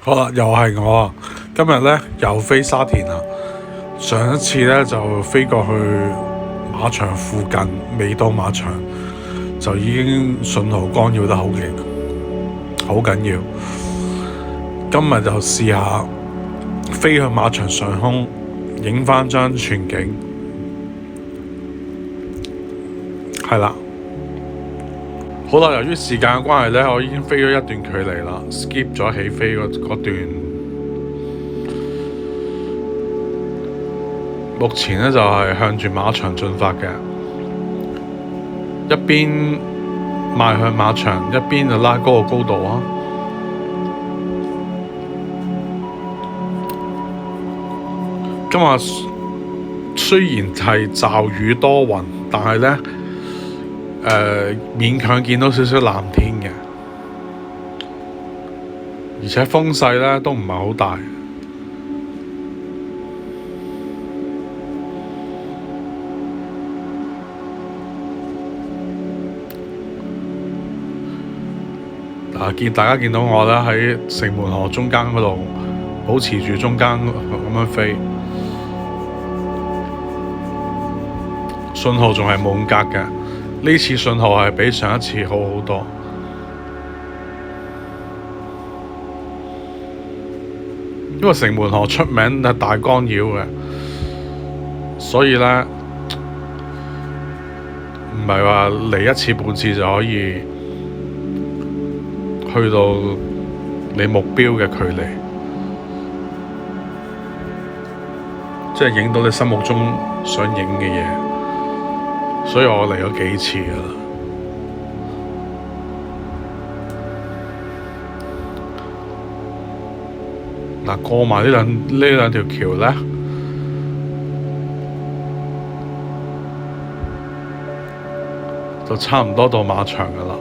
好啦，又係我啊！今日咧又飛沙田啦。上一次咧就飛過去馬場附近，未到馬場就已經信號干擾得好勁，好緊要。今日就試下飛去馬場上空，影翻張全景。係啦，好啦，由於時間嘅關係咧，我已經飛咗一段距離啦，skip 咗起飛嗰段。目前咧就係向住馬場進發嘅，一邊邁向馬場，一邊就拉高個高度啊！今日雖然係驟雨多雲，但係咧勉強見到少少藍天嘅，而且風勢咧都唔係好大。大家見到我咧喺城門河中間嗰度，保持住中間咁樣飛，信號仲係滿格嘅。呢次信號係比上一次好好多，因為城門河出名係大干擾嘅，所以咧唔係話嚟一次半次就可以去到你目標嘅距離，即係影到你心目中想影嘅嘢，所以我嚟咗幾次㗎啦。過埋呢兩條橋咧，就差唔多到馬場㗎啦。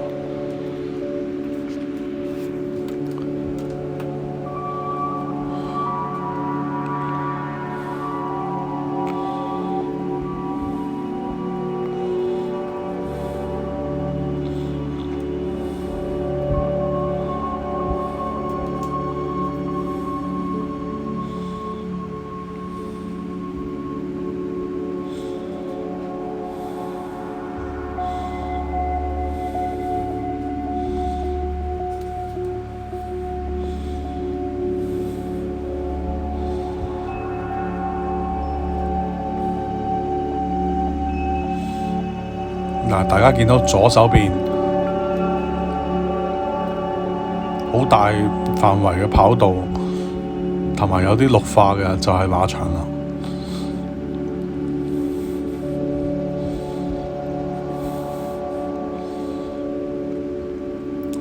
大家見到左手邊好大範圍嘅跑道，同埋有啲綠化嘅就係馬場啦。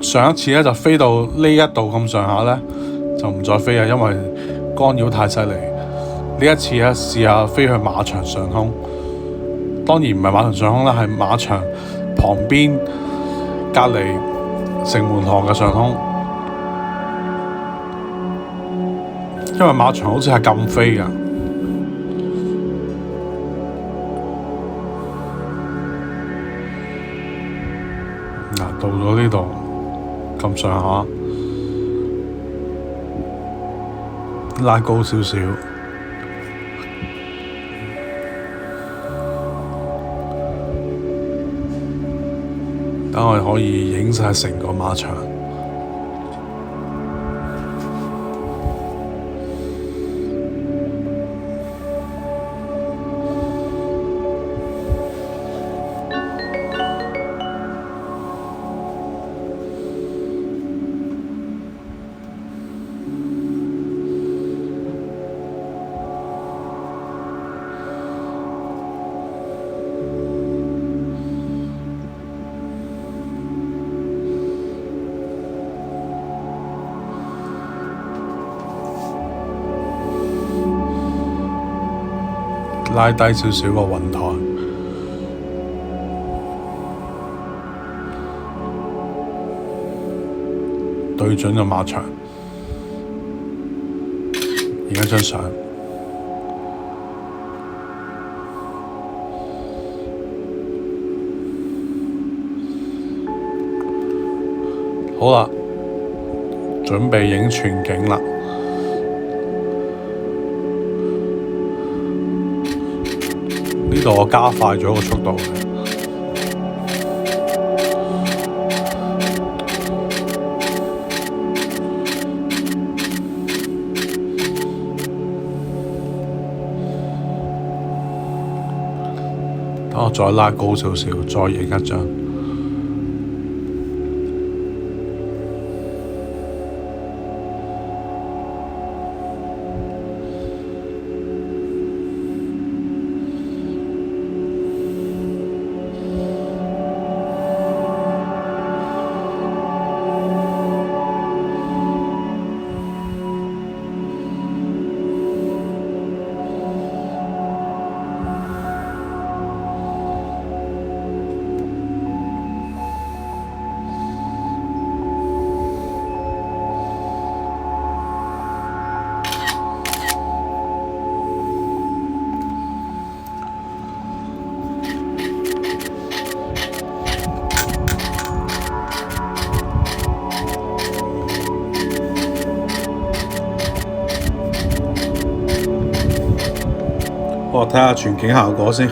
上一次咧就飛到呢一度咁上下咧，就唔再飛啊，因為干擾太犀利。呢一次咧試下飛去馬場上空。當然唔係馬場上空啦，係馬場旁邊隔離城門河嘅上空，因為馬場好似係禁飛㗎。到咗呢度咁上下，拉高少少。等我哋可以影晒成個馬場。拉低少少個雲台，對準個馬場，影一張相。好啦，準備影全景啦。呢度我加快咗個速度嘅。等我再拉高少少，再影一張。我睇下全景效果先。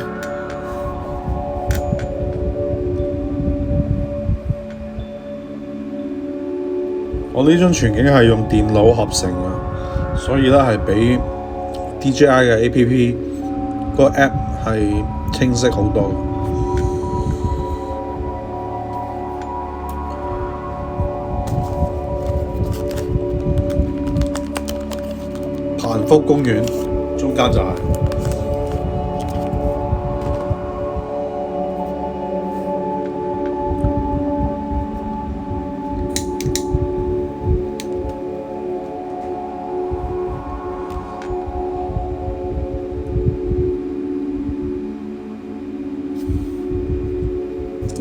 我呢張全景係用電腦合成嘅，所以咧係比 DJI 嘅 APP 個 App 係清晰好多。彭福公園中間就係。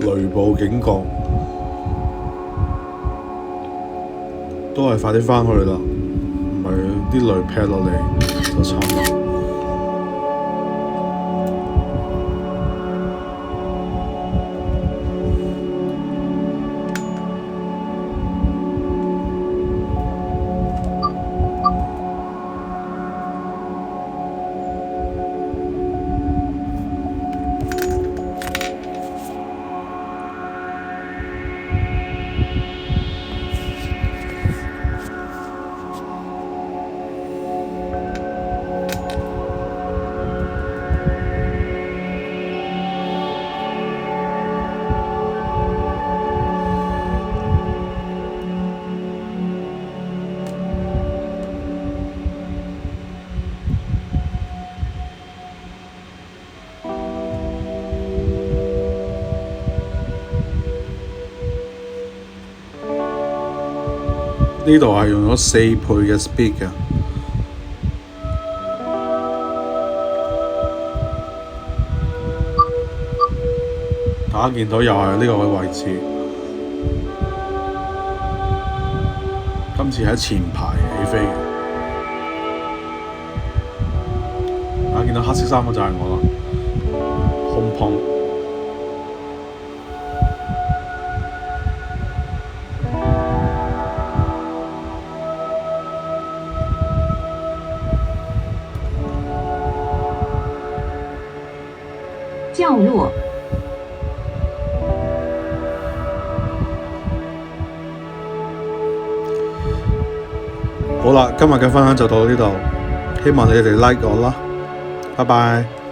雷暴警告，都係快啲返去啦，唔係啲雷劈落嚟就慘啦。呢度係用咗4倍嘅 speed 嘅，大家見到又係呢個位置，今次喺前排起飛嘅，大家見到黑色衫嗰就係我啦，空碰。降落。好啦，今日嘅分享就到呢度，希望你哋 like 我啦，拜拜。